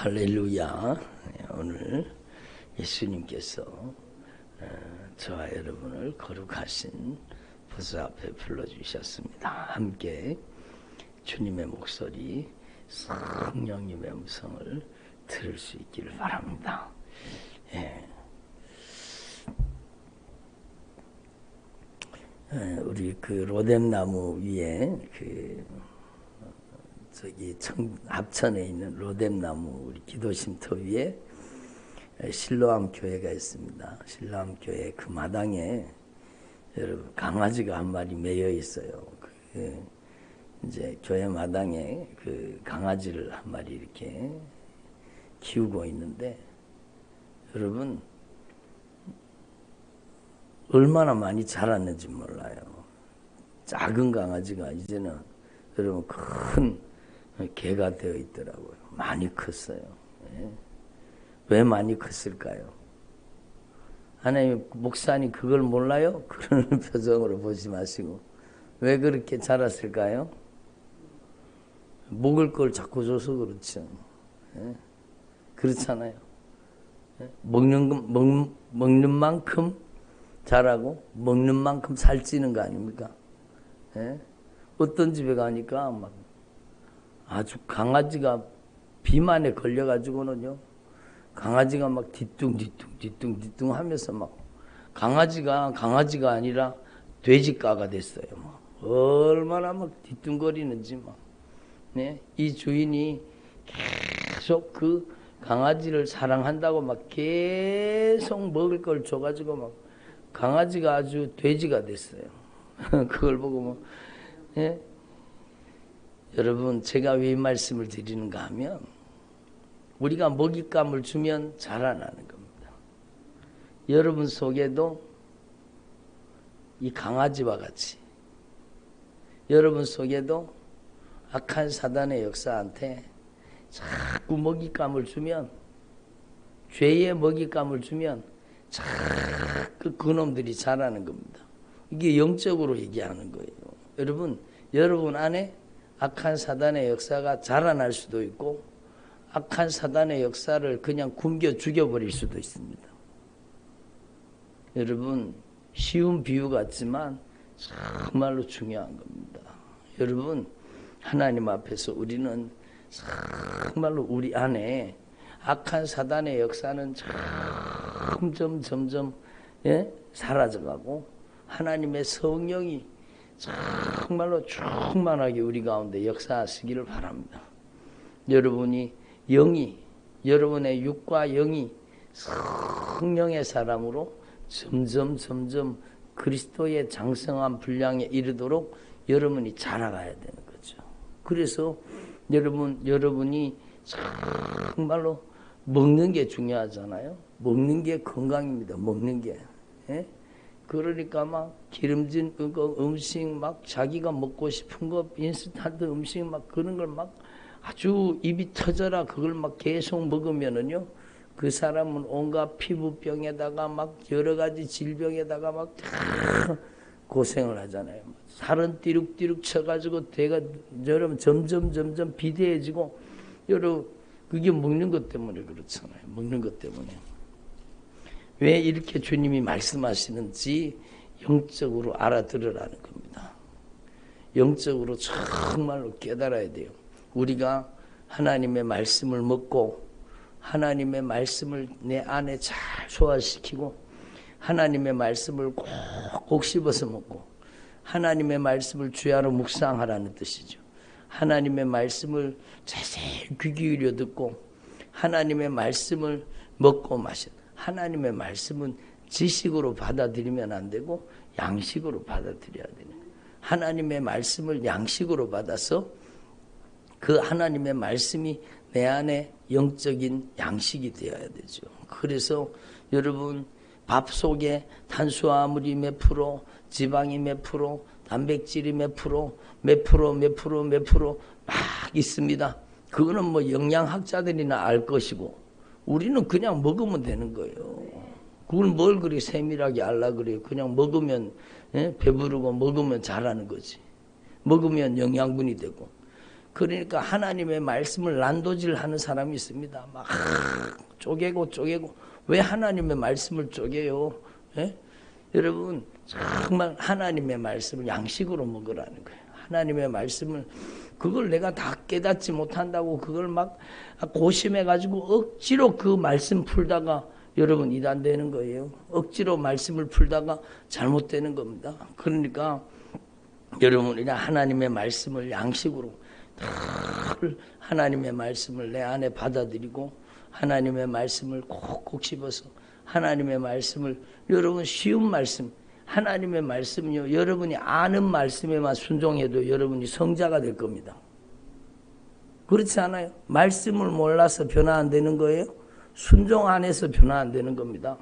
할렐루야. 오늘 예수님께서 저와 여러분을 거룩하신 보좌 앞에 불러주셨습니다. 함께 주님의 목소리, 성령님의 음성을 들을 수 있기를 바랍니다. 우리 그 로뎀나무 위에 합천에 있는 로뎀나무 우리 기도쉼터 위에 실로암 교회가 있습니다. 실로암 교회 그 마당에 여러분 강아지가 한 마리 매여 있어요. 이제 교회 마당에 그 강아지를 한 마리 이렇게 키우고 있는데 여러분 얼마나 많이 자랐는지 몰라요. 작은 강아지가 이제는 여러분 큰 개가 되어 있더라고요. 많이 컸어요. 왜 많이 컸을까요? 하나님 목사님 그걸 몰라요? 그런 표정으로 보지 마시고 왜 그렇게 자랐을까요? 먹을 걸 자꾸 줘서 그렇죠. 그렇잖아요. 먹는 만큼 자라고 먹는 만큼 살찌는 거 아닙니까? 어떤 집에 가니까 막 아주 강아지가 비만에 걸려가지고는요, 강아지가 막 뒤뚱 하면서 막 강아지가 아니라 돼지가가 됐어요. 막 얼마나 막 뒤뚱거리는지 막. 이 주인이 계속 그 강아지를 사랑한다고 막 계속 먹을 걸 줘가지고 막 강아지가 아주 돼지가 됐어요. 그걸 보고 뭐, 여러분 제가 왜 이 말씀을 드리는가 하면 우리가 먹잇감을 주면 자라나는 겁니다. 여러분 속에도 이 강아지와 같이 여러분 속에도 악한 사단의 역사한테 자꾸 먹잇감을 주면 죄의 먹잇감을 주면 자꾸 그놈들이 자라는 겁니다. 이게 영적으로 얘기하는 거예요. 여러분 안에 악한 사단의 역사가 자라날 수도 있고 악한 사단의 역사를 그냥 굶겨 죽여버릴 수도 있습니다. 여러분 쉬운 비유 같지만 정말로 중요한 겁니다. 여러분 하나님 앞에서 우리는 정말로 우리 안에 악한 사단의 역사는 점점 사라져가고 하나님의 성령이 정말로 충만하게 우리 가운데 역사하시기를 바랍니다. 여러분의 여러분의 육과 영이 성령의 사람으로 점점 그리스도의 장성한 분량에 이르도록 여러분이 자라가야 되는 거죠. 그래서 여러분이 정말로 먹는 게 중요하잖아요. 먹는 게 건강입니다. 먹는 게. 그러니까 막 기름진 음식 막 자기가 먹고 싶은 거 인스턴트 음식 막 그런 걸 막 아주 입이 터져라 그걸 막 계속 먹으면은요 그 사람은 온갖 피부병에다가 막 여러 가지 질병에다가 막 고생을 하잖아요. 살은 띠룩띠룩 쳐가지고 대가 여러분 점점 비대해지고 여러분 그게 먹는 것 때문에 그렇잖아요. 먹는 것 때문에. 왜 이렇게 주님이 말씀하시는지 영적으로 알아들으라는 겁니다. 영적으로 정말로 깨달아야 돼요. 우리가 하나님의 말씀을 먹고 하나님의 말씀을 내 안에 잘 소화시키고 하나님의 말씀을 꼭 씹어서 먹고 하나님의 말씀을 주야로 묵상하라는 뜻이죠. 하나님의 말씀을 자세히 귀 기울여 듣고 하나님의 말씀을 먹고 마셔. 하나님의 말씀은 지식으로 받아들이면 안 되고 양식으로 받아들여야 되는 거예요. 하나님의 말씀을 양식으로 받아서 그 하나님의 말씀이 내 안에 영적인 양식이 되어야 되죠. 그래서 여러분 밥 속에 탄수화물이 몇 프로, 지방이 몇 프로, 단백질이 몇 프로 막 있습니다. 그거는 뭐 영양학자들이나 알 것이고 우리는 그냥 먹으면 되는 거예요. 그걸 뭘 그리 세밀하게 알라 그래요. 그냥 먹으면 배부르고 먹으면 잘하는 거지. 먹으면 영양분이 되고 그러니까 하나님의 말씀을 난도질하는 사람이 있습니다. 막 쪼개고 왜 하나님의 말씀을 쪼개요? 예? 여러분 정말 하나님의 말씀을 양식으로 먹으라는 거예요. 하나님의 말씀을 그걸 내가 다 깨닫지 못한다고 그걸 막 고심해가지고 억지로 그 말씀 풀다가 여러분 이단되는 거예요. 억지로 말씀을 풀다가 잘못되는 겁니다. 그러니까 여러분이 하나님의 말씀을 양식으로 하나님의 말씀을 내 안에 받아들이고 하나님의 말씀을 콕콕 씹어서 하나님의 말씀을 여러분 쉬운 말씀 하나님의 말씀은요 여러분이 아는 말씀에만 순종해도 여러분이 성자가 될 겁니다. 그렇지 않아요? 말씀을 몰라서 변화 안 되는 거예요? 순종 안 해서 변화 안 되는 겁니다.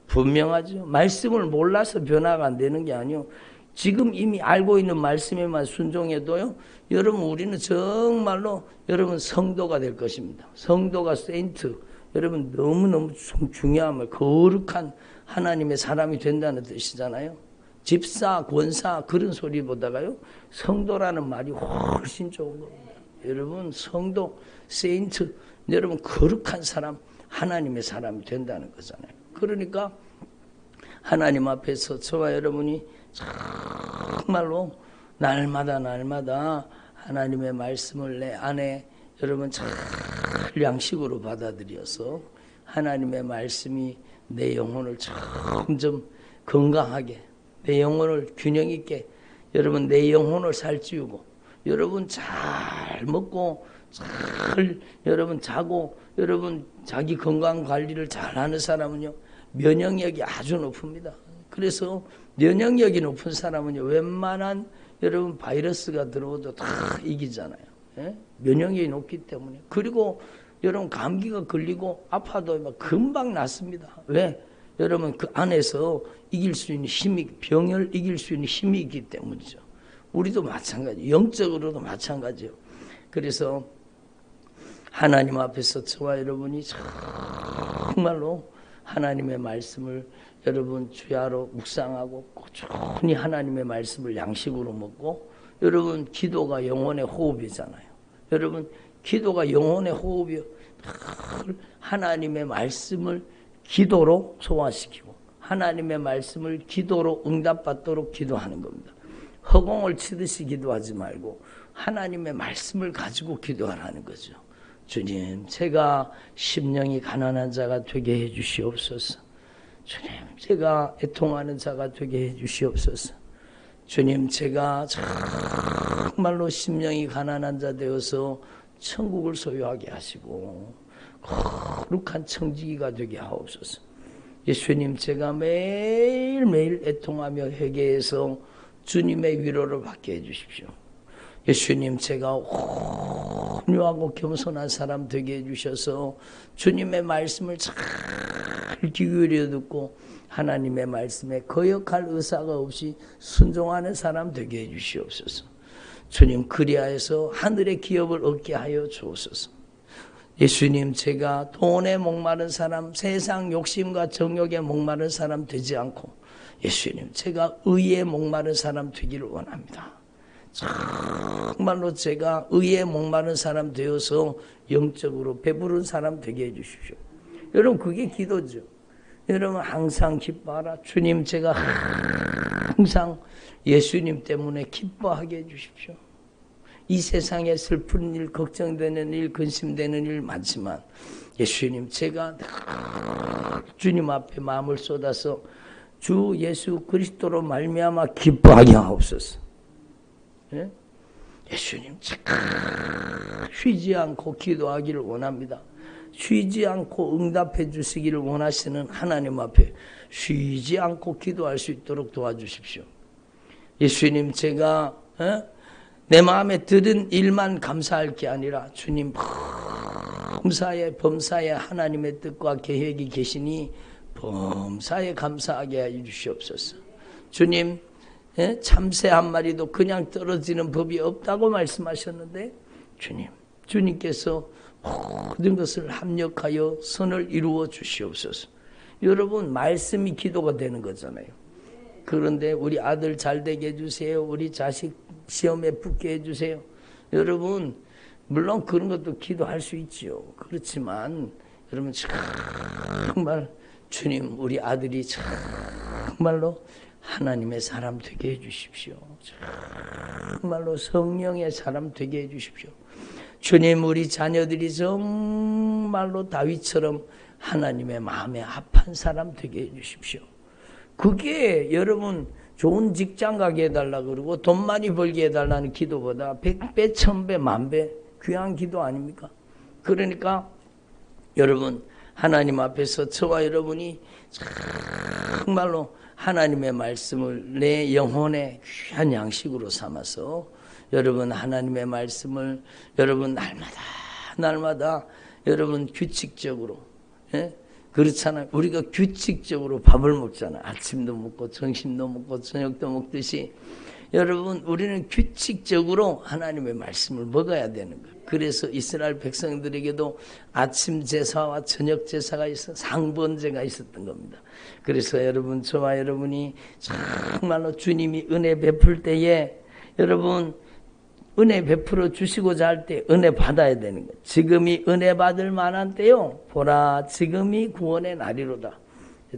분명하죠? 말씀을 몰라서 변화가 안 되는 게 아니요 지금 이미 알고 있는 말씀에만 순종해도요 여러분 우리는 정말로 여러분 성도가 될 것입니다. 성도가 세인트 여러분 너무너무 중요한 말 거룩한 하나님의 사람이 된다는 뜻이잖아요. 집사, 권사 그런 소리보다가요 성도라는 말이 훨씬 좋은 겁니다. 여러분 성도, 세인트 여러분 거룩한 사람 하나님의 사람이 된다는 거잖아요. 그러니까 하나님 앞에서 저와 여러분이 정말로 날마다 하나님의 말씀을 내 안에 여러분 잘 양식으로 받아들여서 하나님의 말씀이 내 영혼을 점점 건강하게 내 영혼을 균형 있게 여러분 내 영혼을 살찌우고 여러분 잘 먹고 잘 여러분 자고 여러분 자기 건강 관리를 잘하는 사람은요 면역력이 아주 높습니다. 그래서 면역력이 높은 사람은요 웬만한 여러분 바이러스가 들어오도 다 이기잖아요. 예? 면역력이 높기 때문에. 그리고 여러분 감기가 걸리고 아파도 막 금방 낫습니다. 왜? 여러분 그 안에서 이길 수 있는 힘이 병을 이길 수 있는 힘이 있기 때문이죠. 우리도 마찬가지 영적으로도 마찬가지예요. 그래서 하나님 앞에서 저와 여러분이 정말로 하나님의 말씀을 여러분 주야로 묵상하고 꾸준히 하나님의 말씀을 양식으로 먹고 여러분 기도가 영혼의 호흡이잖아요. 여러분 기도가 영혼의 호흡이요. 하나님의 말씀을 기도로 소화시키고 하나님의 말씀을 기도로 응답받도록 기도하는 겁니다. 허공을 치듯이 기도하지 말고 하나님의 말씀을 가지고 기도하라는 거죠. 주님 제가 심령이 가난한 자가 되게 해 주시옵소서. 주님 제가 애통하는 자가 되게 해 주시옵소서. 주님 제가 정말로 심령이 가난한 자 되어서 천국을 소유하게 하시고 거룩한 청지기가 되게 하옵소서. 예수님 제가 매일매일 애통하며 회개해서 주님의 위로를 받게 해주십시오. 예수님 제가 온유하고 겸손한 사람 되게 해주셔서 주님의 말씀을 잘 기울여 듣고 하나님의 말씀에 거역할 의사가 없이 순종하는 사람 되게 해주시옵소서. 주님 그리하여서 하늘의 기업을 얻게 하여 주옵소서. 예수님 제가 돈에 목마른 사람 세상 욕심과 정욕에 목마른 사람 되지 않고 예수님 제가 의에 목마른 사람 되기를 원합니다. 정말로 제가 의에 목마른 사람 되어서 영적으로 배부른 사람 되게 해주십시오. 여러분 그게 기도죠. 여러분 항상 기뻐하라. 주님 제가 항상 예수님 때문에 기뻐하게 해주십시오. 이 세상에 슬픈 일, 걱정되는 일, 근심되는 일 많지만 예수님 제가 주님 앞에 마음을 쏟아서 주 예수 그리스도로 말미암아 기뻐하게 하옵소서. 예? 예수님 제가 쉬지 않고 기도하기를 원합니다. 쉬지 않고 응답해 주시기를 원하시는 하나님 앞에 쉬지 않고 기도할 수 있도록 도와주십시오. 예수님 제가 내 마음에 들은 일만 감사할 게 아니라 주님 범사에 하나님의 뜻과 계획이 계시니 범사에 감사하게 해주시옵소서. 주님 참새 한 마리도 그냥 떨어지는 법이 없다고 말씀하셨는데 주님께서 모든 것을 합력하여 선을 이루어 주시옵소서. 여러분 말씀이 기도가 되는 거잖아요. 그런데 우리 아들 잘 되게 해주세요. 우리 자식 시험에 붙게 해주세요. 여러분 물론 그런 것도 기도할 수 있지요. 그렇지만 여러분 정말 주님 우리 아들이 정말로 하나님의 사람 되게 해주십시오. 정말로 성령의 사람 되게 해주십시오. 주님 우리 자녀들이 정말로 다윗처럼 하나님의 마음에 합한 사람 되게 해주십시오. 그게 여러분 좋은 직장 가게 해달라 그러고 돈 많이 벌게 해달라는 기도보다 100배, 1000배, 만배 귀한 기도 아닙니까? 그러니까 여러분 하나님 앞에서 저와 여러분이 정말로 하나님의 말씀을 내 영혼의 귀한 양식으로 삼아서 여러분 하나님의 말씀을 여러분 날마다 여러분 규칙적으로 그렇잖아요. 우리가 규칙적으로 밥을 먹잖아요. 아침도 먹고 점심도 먹고 저녁도 먹듯이 여러분 우리는 규칙적으로 하나님의 말씀을 먹어야 되는 거예요. 그래서 이스라엘 백성들에게도 아침 제사와 저녁 제사가 있어 상번제가 있었던 겁니다. 그래서 여러분 저와 여러분이 정말로 주님이 은혜 베풀 때에 여러분 은혜 베풀어 주시고자 할 때 은혜 받아야 되는 거예요. 지금이 은혜 받을 만한 때요. 보라 지금이 구원의 날이로다.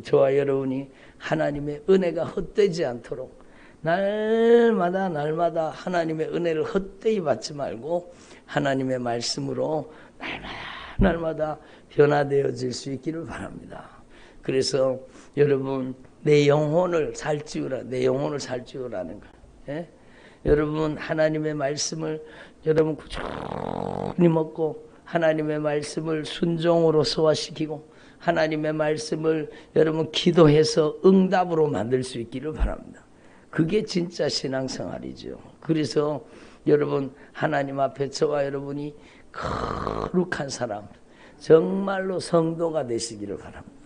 저와 여러분이 하나님의 은혜가 헛되지 않도록 날마다 하나님의 은혜를 헛되이 받지 말고 하나님의 말씀으로 날마다 변화되어질 수 있기를 바랍니다. 그래서 여러분 내 영혼을 살찌우라. 내 영혼을 살찌우라는 거예요. 예? 여러분 하나님의 말씀을 여러분 꾸준히 먹고 하나님의 말씀을 순종으로 소화시키고 하나님의 말씀을 여러분 기도해서 응답으로 만들 수 있기를 바랍니다. 그게 진짜 신앙생활이죠. 그래서 여러분 하나님 앞에 저와 여러분이 거룩한 사람 정말로 성도가 되시기를 바랍니다.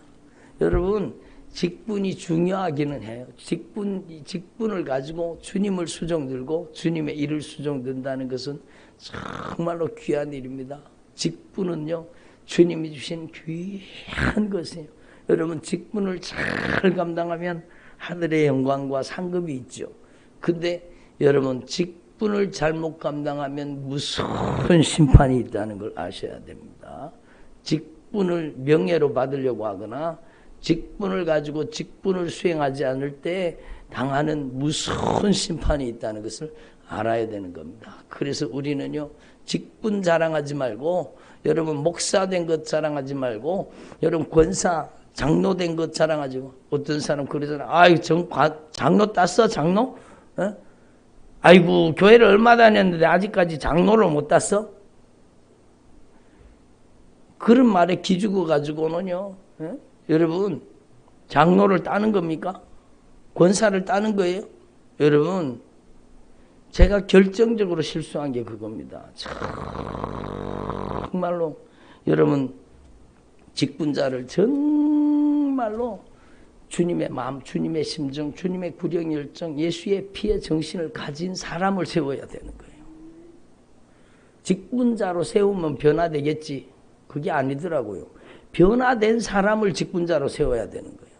여러분 직분이 중요하기는 해요. 직분을 가지고 주님을 수종들고 주님의 일을 수종든다는 것은 정말로 귀한 일입니다. 직분은요 주님이 주신 귀한 것이에요. 여러분 직분을 잘 감당하면 하늘의 영광과 상급이 있죠. 근데 여러분 직분을 잘못 감당하면 무서운 심판이 있다는 걸 아셔야 됩니다. 직분을 명예로 받으려고 하거나 직분을 가지고 직분을 수행하지 않을 때 당하는 무서운 심판이 있다는 것을 알아야 되는 겁니다. 그래서 우리는요 직분 자랑하지 말고 여러분 목사 된 것 자랑하지 말고 여러분 권사 장로 된 것 자랑하지 마. 어떤 사람 그러잖아. 장로 땄어 장로? 어? 아이고 교회를 얼마 다녔는데 아직까지 장로를 못 땄어? 그런 말에 기죽어 가지고는요. 여러분 장로를 따는 겁니까? 권사를 따는 거예요? 여러분 제가 결정적으로 실수한 게 그겁니다. 정말로 여러분 직분자를 정말로 주님의 마음, 주님의 심정, 주님의 구령열정, 예수의 피의 정신을 가진 사람을 세워야 되는 거예요. 직분자로 세우면 변화되겠지. 그게 아니더라고요. 변화된 사람을 직분자로 세워야 되는 거예요.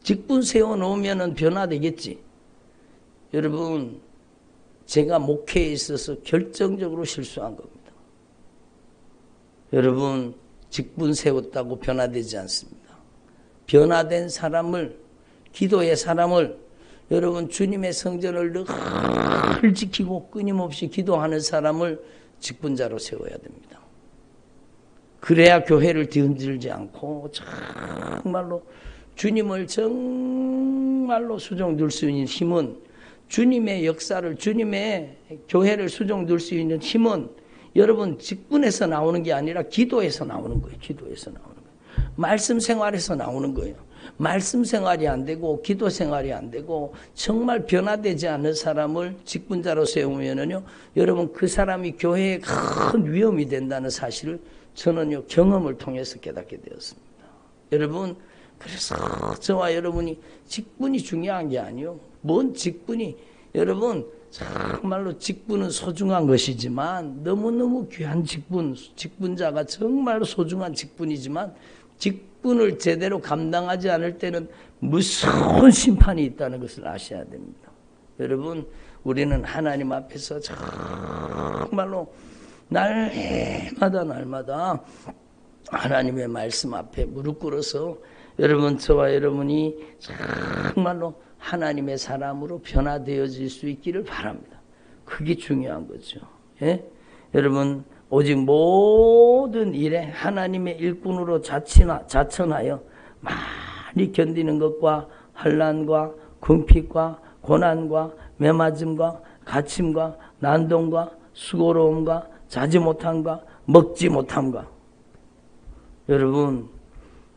직분 세워놓으면 변화되겠지. 여러분 제가 목회에 있어서 결정적으로 실수한 겁니다. 여러분 직분 세웠다고 변화되지 않습니다. 변화된 사람을 기도의 사람을 여러분 주님의 성전을 늘 지키고 끊임없이 기도하는 사람을 직분자로 세워야 됩니다. 그래야 교회를 뒤흔들지 않고 정말로 주님을 정말로 수종들 수 있는 힘은 주님의 역사를 주님의 교회를 수종들 수 있는 힘은 여러분 직분에서 나오는 게 아니라 기도에서 나오는 거예요. 기도에서 나오는 거예요. 말씀 생활에서 나오는 거예요. 말씀 생활이 안 되고 기도 생활이 안 되고 정말 변화되지 않는 사람을 직분자로 세우면은요, 여러분 그 사람이 교회에 큰 위험이 된다는 사실을 저는요 경험을 통해서 깨닫게 되었습니다. 여러분 그래서 저와 여러분이 직분이 중요한 게 아니요. 뭔 직분이 여러분 정말로 직분은 소중한 것이지만 너무너무 귀한 직분자가 정말로 소중한 직분이지만 직분을 제대로 감당하지 않을 때는 무서운 심판이 있다는 것을 아셔야 됩니다. 여러분 우리는 하나님 앞에서 정말로 날마다 하나님의 말씀 앞에 무릎 꿇어서 여러분, 저와 여러분이 정말로 하나님의 사람으로 변화되어질 수 있기를 바랍니다. 그게 중요한 거죠. 예? 여러분, 오직 모든 일에 하나님의 일꾼으로 자천하여 많이 견디는 것과 환난과 궁핍과 고난과 매맞음과 갇힘과 난동과 수고로움과 자지 못함과 먹지 못함과, 여러분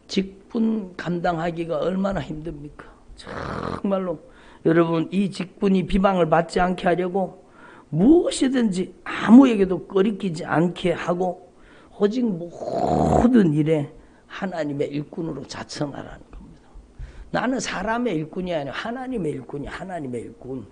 직분 감당하기가 얼마나 힘듭니까? 정말로 여러분, 이 직분이 비방을 받지 않게 하려고 무엇이든지 아무에게도 꺼리끼지 않게 하고 오직 모든 일에 하나님의 일꾼으로 자청하라는 겁니다. 나는 사람의 일꾼이 아니라 하나님의 일꾼이, 하나님의 일꾼.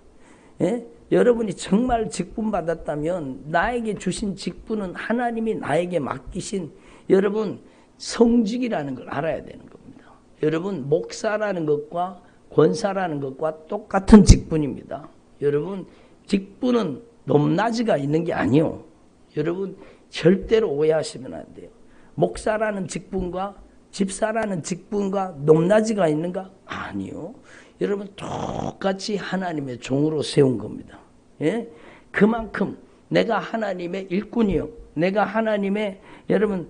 예? 여러분이 정말 직분 받았다면 나에게 주신 직분은 하나님이 나에게 맡기신, 여러분, 성직이라는 걸 알아야 되는 겁니다. 여러분, 목사라는 것과 권사라는 것과 똑같은 직분입니다. 여러분, 직분은 높낮이가 있는 게 아니요. 여러분, 절대로 오해하시면 안 돼요. 목사라는 직분과 집사라는 직분과 높낮이가 있는가? 아니요. 여러분, 똑같이 하나님의 종으로 세운 겁니다. 예? 그만큼 내가 하나님의 일꾼이요, 내가 하나님의, 여러분,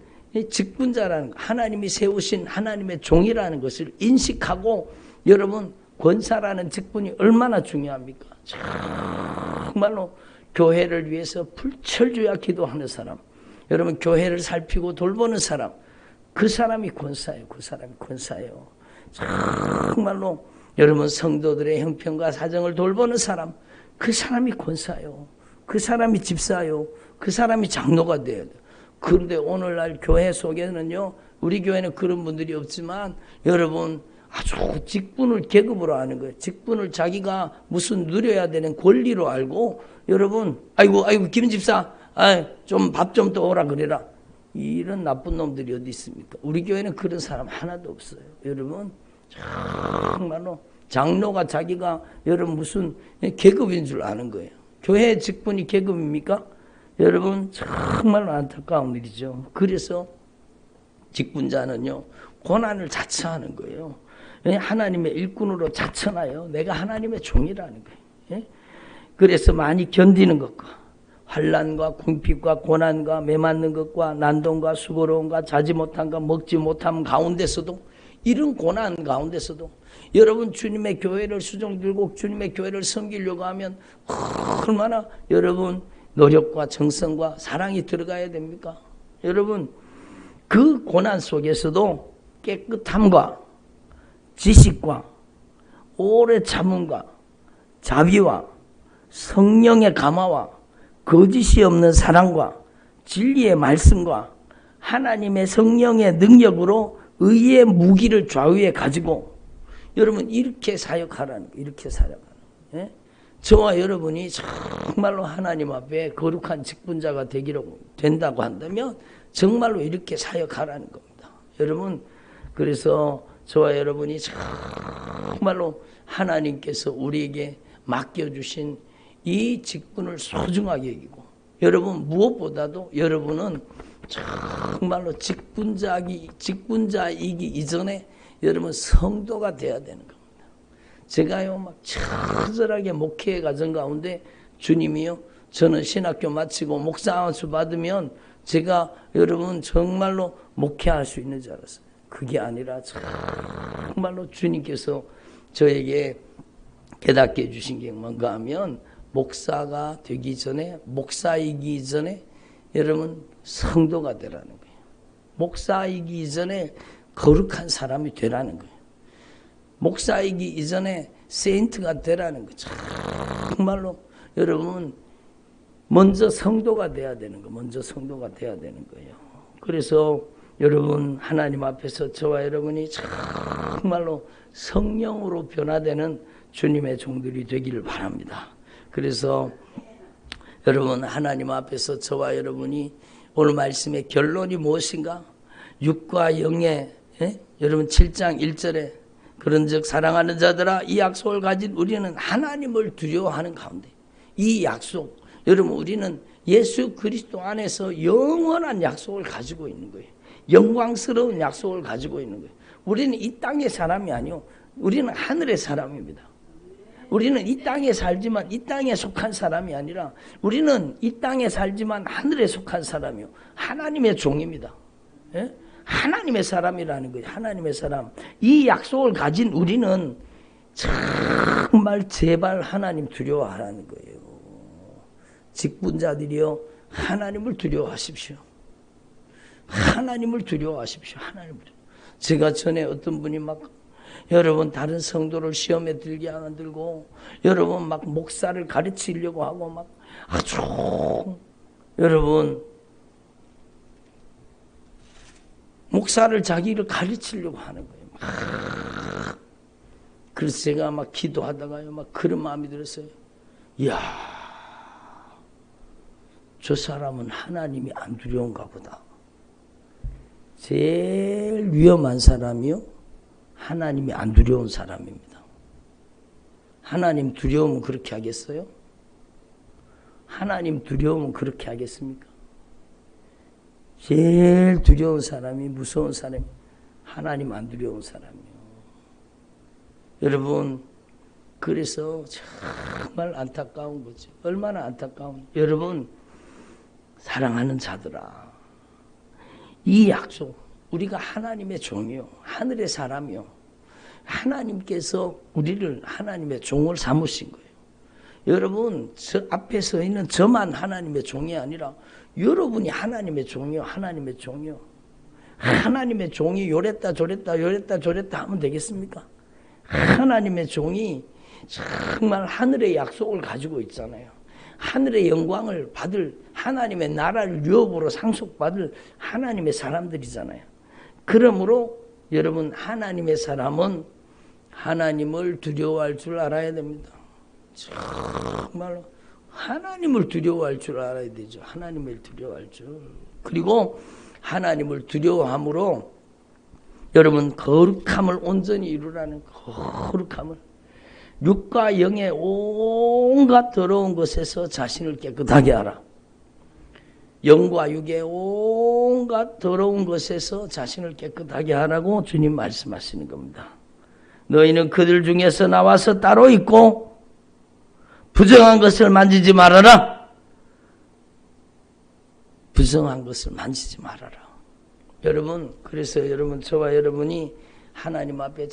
직분자라는, 하나님이 세우신 하나님의 종이라는 것을 인식하고, 여러분, 권사라는 직분이 얼마나 중요합니까? 정말로 교회를 위해서 불철주야 기도하는 사람, 여러분, 교회를 살피고 돌보는 사람, 그 사람이 권사예요. 그 사람이 권사예요. 정말로 여러분, 성도들의 형편과 사정을 돌보는 사람, 그 사람이 권사예요. 그 사람이 집사예요. 그 사람이 장로가 돼야 돼요. 그런데 오늘날 교회 속에는요, 우리 교회는 그런 분들이 없지만, 여러분, 아주 직분을 계급으로 하는 거예요. 직분을 자기가 무슨 누려야 되는 권리로 알고, 여러분, 아이고 김 집사, 좀 밥 좀 더 오라 그래라. 이런 나쁜 놈들이 어디 있습니까? 우리 교회는 그런 사람 하나도 없어요. 여러분, 정말로 장로가 자기가 여러분 무슨 계급인 줄 아는 거예요. 교회 직분이 계급입니까? 여러분, 정말로 안타까운 일이죠. 그래서 직분자는요, 고난을 자처하는 거예요. 하나님의 일꾼으로 자처하여 내가 하나님의 종이라는 거예요. 그래서 많이 견디는 것과 환난과 궁핍과 고난과 매맞는 것과 난동과 수고로움과 자지 못함과 먹지 못함 가운데서도, 이런 고난 가운데서도 여러분, 주님의 교회를 수종 들고 주님의 교회를 섬기려고 하면 얼마나 여러분 노력과 정성과 사랑이 들어가야 됩니까? 여러분, 그 고난 속에서도 깨끗함과 지식과 오래 참음과 자비와 성령의 감화와 거짓이 없는 사랑과 진리의 말씀과 하나님의 성령의 능력으로 의의 무기를 좌우에 가지고, 여러분, 이렇게 사역하라는 거예요. 이렇게 사역하는 거예요. 예? 저와 여러분이 정말로 하나님 앞에 거룩한 직분자가 되기로 된다고 한다면 정말로 이렇게 사역하라는 겁니다. 여러분, 그래서 저와 여러분이 정말로 하나님께서 우리에게 맡겨주신 이 직분을 소중하게 여기고, 여러분, 무엇보다도 여러분은 정말로 직분자이기 이전에 여러분 성도가 돼야 되는 겁니다. 제가요, 막 처절하게 목회의 과정 가운데 주님이요, 저는 신학교 마치고 목사 안수 받으면 제가 여러분 정말로 목회할 수 있는 줄 알았어요. 그게 아니라 정말로 주님께서 저에게 깨닫게 해주신 게 뭔가 하면, 목사가 되기 전에, 목사이기 전에 여러분 성도가 되라는 거예요. 목사이기 이전에 거룩한 사람이 되라는 거예요. 목사이기 이전에 세인트가 되라는 거예요. 정말로 여러분 먼저 성도가 돼야 되는 거예요. 먼저 성도가 돼야 되는 거예요. 그래서 여러분, 하나님 앞에서 저와 여러분이 정말로 성령으로 변화되는 주님의 종들이 되기를 바랍니다. 그래서 여러분, 하나님 앞에서 저와 여러분이 오늘 말씀의 결론이 무엇인가? 육과 영의, 여러분 7장 1절에 그런즉 사랑하는 자들아, 이 약속을 가진 우리는 하나님을 두려워하는 가운데, 이 약속, 여러분 우리는 예수 그리스도 안에서 영원한 약속을 가지고 있는 거예요. 영광스러운 약속을 가지고 있는 거예요. 우리는 이 땅의 사람이 아니요, 우리는 하늘의 사람입니다. 우리는 이 땅에 살지만 이 땅에 속한 사람이 아니라 우리는 이 땅에 살지만 하늘에 속한 사람이요, 하나님의 종입니다. 예? 하나님의 사람이라는 거예요. 하나님의 사람. 이 약속을 가진 우리는 정말 제발 하나님 두려워하라는 거예요. 직분자들이요, 하나님을 두려워하십시오. 하나님을 두려워하십시오. 하나님을. 제가 전에 어떤 분이 막 여러분 다른 성도를 시험에 들게 만들고 여러분 막 목사를 가르치려고 하고 막 아주 여러분 목사를 자기를 가르치려고 하는 거예요. 막. 그래서 제가 막 기도하다가요, 막 그런 마음이 들었어요. 이야, 저 사람은 하나님이 안 두려운가 보다. 제일 위험한 사람이요, 하나님이 안 두려운 사람입니다. 하나님 두려우면 그렇게 하겠어요? 하나님 두려우면 그렇게 하겠습니까? 제일 두려운 사람이, 무서운 사람이 하나님 안 두려운 사람이에요. 여러분, 그래서 정말 안타까운 거죠. 얼마나 안타까운. 여러분, 사랑하는 자들아, 이 약속, 우리가 하나님의 종이요, 하늘의 사람이요, 하나님께서 우리를 하나님의 종을 삼으신 거예요. 여러분, 저 앞에 서 있는 저만 하나님의 종이 아니라 여러분이 하나님의 종이요, 하나님의 종이요. 하나님의 종이 요랬다 저랬다 요랬다 저랬다 하면 되겠습니까? 하나님의 종이 정말 하늘의 약속을 가지고 있잖아요. 하늘의 영광을 받을, 하나님의 나라를 유업으로 상속받을 하나님의 사람들이잖아요. 그러므로 여러분, 하나님의 사람은 하나님을 두려워할 줄 알아야 됩니다. 정말로 하나님을 두려워할 줄 알아야 되죠. 하나님을 두려워할 줄. 그리고 하나님을 두려워함으로 여러분 거룩함을 온전히 이루라는 거룩함을, 육과 영의 온갖 더러운 것에서 자신을 깨끗하게 하라. 영과 육의 온갖 더러운 것에서 자신을 깨끗하게 하라고 주님 말씀하시는 겁니다. 너희는 그들 중에서 나와서 따로 있고 부정한 것을 만지지 말아라. 부정한 것을 만지지 말아라. 여러분, 그래서 여러분, 저와 여러분이 하나님 앞에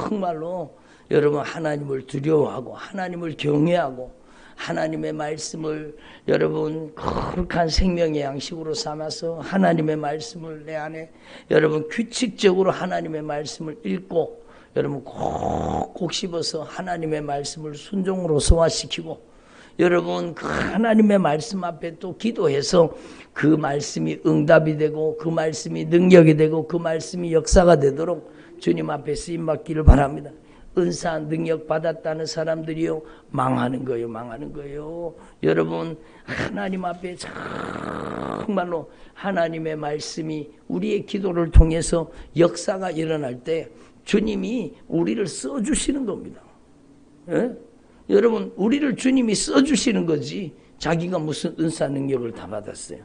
정말로 여러분 하나님을 두려워하고 하나님을 경외하고 하나님의 말씀을 여러분 거룩한 생명의 양식으로 삼아서 하나님의 말씀을 내 안에 여러분 규칙적으로 하나님의 말씀을 읽고 여러분 꼭 씹어서 하나님의 말씀을 순종으로 소화시키고 여러분 그 하나님의 말씀 앞에 또 기도해서 그 말씀이 응답이 되고 그 말씀이 능력이 되고 그 말씀이 역사가 되도록 주님 앞에 쓰임받기를 바랍니다. 은사 능력 받았다는 사람들이요, 망하는 거예요. 망하는 거예요. 여러분 하나님 앞에 정말로 하나님의 말씀이 우리의 기도를 통해서 역사가 일어날 때 주님이 우리를 써주시는 겁니다. 예? 여러분 우리를 주님이 써주시는 거지 자기가 무슨 은사 능력을 다 받았어요.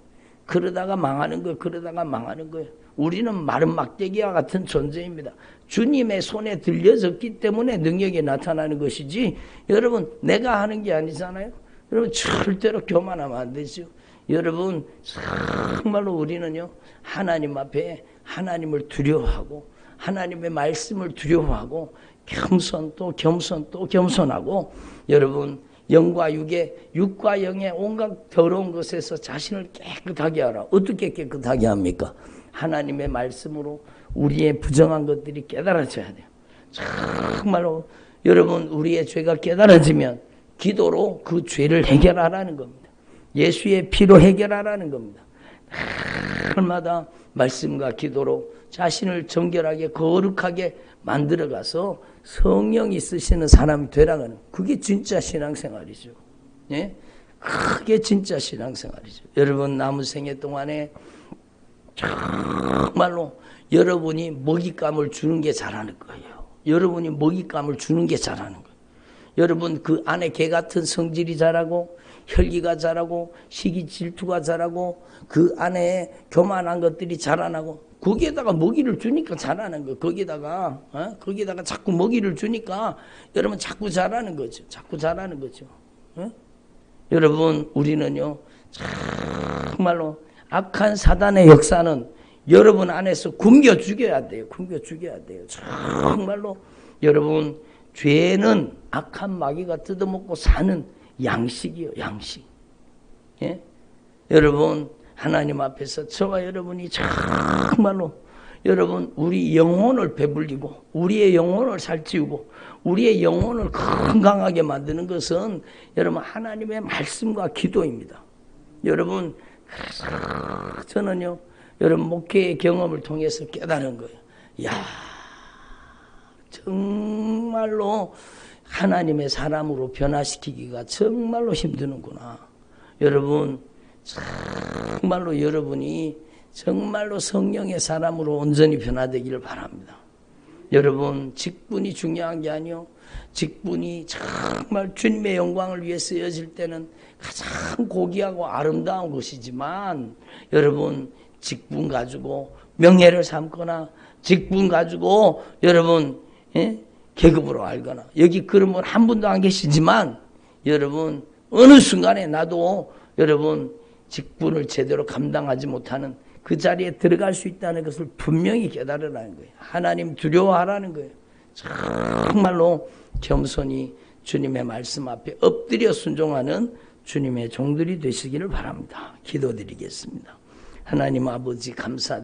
그러다가 망하는 거예요. 그러다가 망하는 거예요. 우리는 마른 막대기와 같은 존재입니다. 주님의 손에 들려졌기 때문에 능력이 나타나는 것이지 여러분 내가 하는 게 아니잖아요. 여러분 절대로 교만하면 안 되죠. 여러분 정말로 우리는요 하나님 앞에 하나님을 두려워하고 하나님의 말씀을 두려워하고 겸손 또 겸손 또 겸손하고 여러분 영과 영의 온갖 더러운 것에서 자신을 깨끗하게 하라. 어떻게 깨끗하게 합니까? 하나님의 말씀으로 우리의 부정한 것들이 깨달아져야 돼요. 정말로 여러분 우리의 죄가 깨달아지면 기도로 그 죄를 해결하라는 겁니다. 예수의 피로 해결하라는 겁니다. 날마다 말씀과 기도로 자신을 정결하게 거룩하게 만들어가서 성령이 쓰시는 사람이 되라는 그게 진짜 신앙생활이죠. 예? 그게 진짜 신앙생활이죠. 여러분 남은 생애 동안에 정말로 여러분이 먹잇감을 주는 게 잘하는 거예요. 여러분이 먹잇감을 주는 게 잘하는 거예요. 여러분 그 안에 개 같은 성질이 자라고 혈기가 자라고 시기 질투가 자라고 그 안에 교만한 것들이 자라나고 거기에다가 먹이를 주니까 자라는 거예요. 거기에다가 자꾸 먹이를 주니까 여러분 자꾸 자라는 거죠. 자꾸 자라는 거죠. 여러분 우리는요 정말로 악한 사단의 역사는 여러분 안에서 굶겨 죽여야 돼요. 굶겨 죽여야 돼요. 정말로 여러분 죄는 악한 마귀가 뜯어먹고 사는 양식이요. 양식. 예? 여러분 하나님 앞에서 저와 여러분이 정말로 여러분 우리 영혼을 배불리고 우리의 영혼을 살찌우고 우리의 영혼을 건강하게 만드는 것은 여러분 하나님의 말씀과 기도입니다. 여러분 저는요 여러분 목회의 경험을 통해서 깨달은 거예요. 야 정말로 하나님의 사람으로 변화시키기가 정말로 힘드는구나. 여러분 정말로 여러분이 정말로 성령의 사람으로 온전히 변화되기를 바랍니다. 여러분 직분이 중요한 게 아니요. 직분이 정말 주님의 영광을 위해 쓰여질 때는 가장 고귀하고 아름다운 것이지만 여러분 직분 가지고 명예를 삼거나 직분 가지고 여러분 계급으로 알거나 여기 그런 분 한 분도 안 계시지만 여러분 어느 순간에 나도 여러분 직분을 제대로 감당하지 못하는 그 자리에 들어갈 수 있다는 것을 분명히 깨달으라는 거예요. 하나님 두려워하라는 거예요. 정말로 겸손히 주님의 말씀 앞에 엎드려 순종하는 주님의 종들이 되시기를 바랍니다. 기도드리겠습니다. 하나님 아버지 감사드립니다.